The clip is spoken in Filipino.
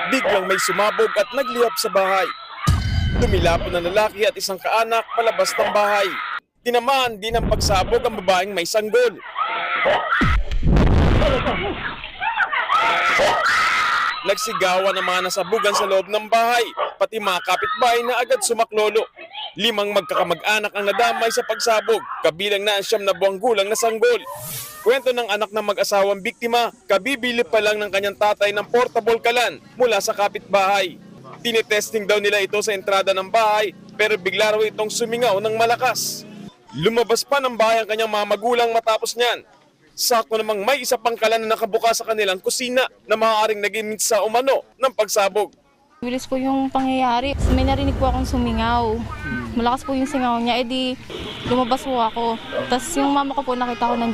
Biglang may sumabog at naglihap sa bahay. Tumilapon ng lalaki at isang kaanak palabas ng bahay. Tinamaan din ang pagsabog ang babaeng may sanggol. Nagsigawan ang mga nasabugan sa loob ng bahay, pati mga kapitbahay na agad sumaklolo. 5 magkakamag-anak ang nadamay sa pagsabog, kabilang na ang 9 na buwang gulang na sanggol. Kwento ng anak ng mag-asawang biktima, kabibili pa lang ng kanyang tatay ng portable kalan mula sa kapitbahay. Tinetesting daw nila ito sa entrada ng bahay, pero bigla raw itong sumingaw ng malakas. Lumabas pa ng bahay ang kanyang mga magulang matapos niyan. Sakto namang may isa pang kalan na nakabukas sa kanilang kusina na maaaring naging sa umano ng pagsabog. Bilis po yung pangyayari. May narinig po akong sumingaw. Malakas po yung singaw niya. Lumabas po ako. Tapos yung mama ko po nakita ko